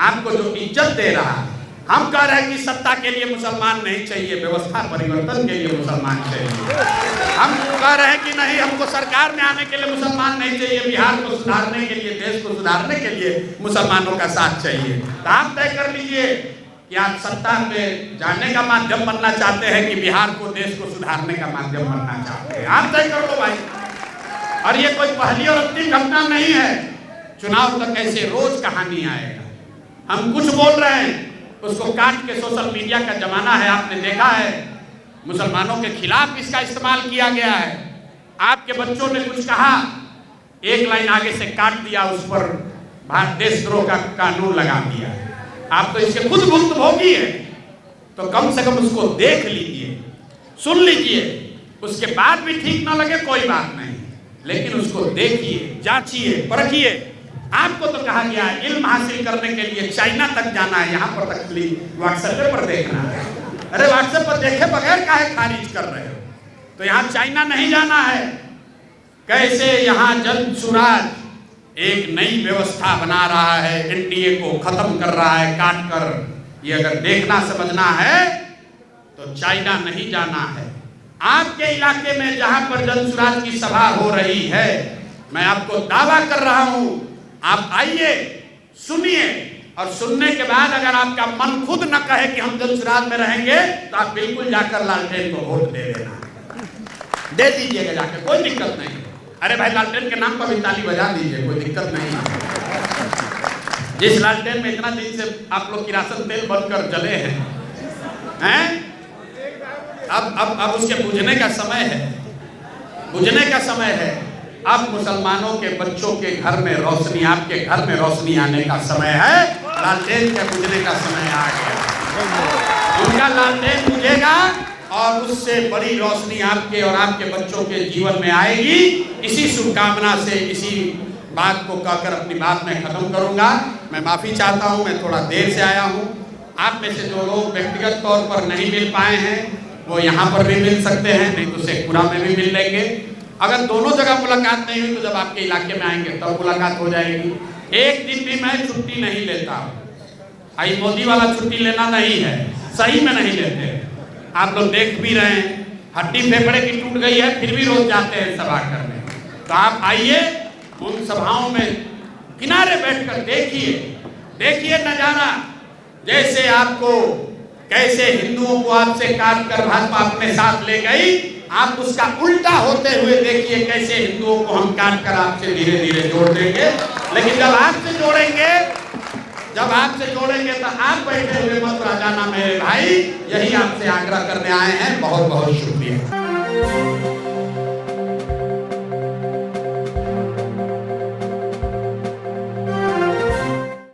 आपको जो इज्जत दे रहा है। हम कह रहे हैं कि सत्ता के लिए मुसलमान नहीं चाहिए, व्यवस्था परिवर्तन के लिए मुसलमान चाहिए। हम कह रहे हैं कि नहीं, हमको सरकार में आने के लिए मुसलमान नहीं चाहिए, बिहार को सुधारने के लिए, देश को सुधारने के लिए मुसलमानों का साथ चाहिए। तो आप तय कर लीजिए कि आप सत्ता में जाने का माध्यम बनना चाहते हैं कि बिहार को, देश को सुधारने का माध्यम बनना चाहते हैं। आप तय कर लो भाई। और ये कोई पहली और अंतिम घटना नहीं है, चुनाव तक ऐसे रोज कहानी आएगा। हम कुछ बोल रहे हैं, उसको काट के सोशल मीडिया का जमाना है, आपने देखा है मुसलमानों के खिलाफ इसका इस्तेमाल किया गया है। आपके बच्चों ने कुछ कहा, एक लाइन आगे से काट दिया, उस पर भारत देशद्रोह का कानून लगा दिया। आप तो इसके खुद भुक्तभोगी है, तो कम से कम उसको देख लीजिए, सुन लीजिए, उसके बाद भी ठीक ना लगे कोई बात नहीं, लेकिन उसको देखिए, जांचिए, परखिए। आपको तो कहा गया है इल्म हासिल करने के लिए चाइना तक जाना है, यहाँ पर तक व्हाट्सएप पर देखना है। अरे व्हाट्सएप पर देखे बगैर काहे खारिज कर रहे हो? तो यहाँ चाइना नहीं जाना है। कैसे यहाँ जन सुराज एक नई व्यवस्था बना रहा है, एनडीए को खत्म कर रहा है काट कर। ये अगर देखना समझना है तो चाइना नहीं जाना है। आपके इलाके में जहां पर जन सुराज की सभा हो रही है, मैं आपको दावा कर रहा हूं, आप आइए, सुनिए, और सुनने के बाद अगर आपका मन खुद न कहे कि हम जन सुराज में रहेंगे, तो आप बिल्कुल जाकर लालटेन को वोट दे देना, दे दीजिएगा जाकर, कोई दिक्कत नहीं। अरे भाई लालटेन के नाम पर भी ताली बजा दीजिए, कोई दिक्कत नहीं। जिस लालटेन में इतना दिन से आप लोग किरासन तेल बनकर जले हैं, अब उसके बुझने का समय है, बुझने का समय है। अब मुसलमानों के बच्चों के घर में रोशनी, आपके घर में रोशनी आने का समय है, लालटेन के बुझने का समय आ गया। उनका लालटेन बुझेगा और उससे बड़ी रोशनी आपके और आपके बच्चों के जीवन में आएगी। इसी शुभकामना से, इसी बात को कहकर अपनी बात में खत्म करूंगा। मैं माफ़ी चाहता हूं, मैं थोड़ा देर से आया हूं। आप में से जो लोग व्यक्तिगत तौर पर नहीं मिल पाए हैं, वो यहाँ पर भी मिल सकते हैं, नहीं तो शेखपुरा में भी मिल लेंगे। अगर दोनों जगह मुलाकात नहीं हुई तो जब आपके इलाके में आएंगे तब मुलाकात हो जाएगी। एक दिन भी मैं छुट्टी नहीं लेता हूँ। आई मोदी वाला छुट्टी लेना नहीं है, सही में नहीं लेते। आप लोग देख भी रहे हैं, हड्डी फेफड़े की टूट गई है, फिर भी रोज जाते हैं सभा करने। तो आप आइए, उन सभाओं में किनारे बैठकर देखिए, देखिए नजारा। जैसे आपको, कैसे हिंदुओं को आपसे काट कर भाजपा अपने साथ ले गई, आप उसका उल्टा होते हुए देखिए, कैसे हिंदुओं को हम काट कर आपसे धीरे धीरे जोड़ देंगे। लेकिन जब आपसे जोड़ेंगे तो आप बैठे हुए मत रह जाना मेरे भाई। यही आपसे आग्रह करने आए हैं। बहुत बहुत शुक्रिया।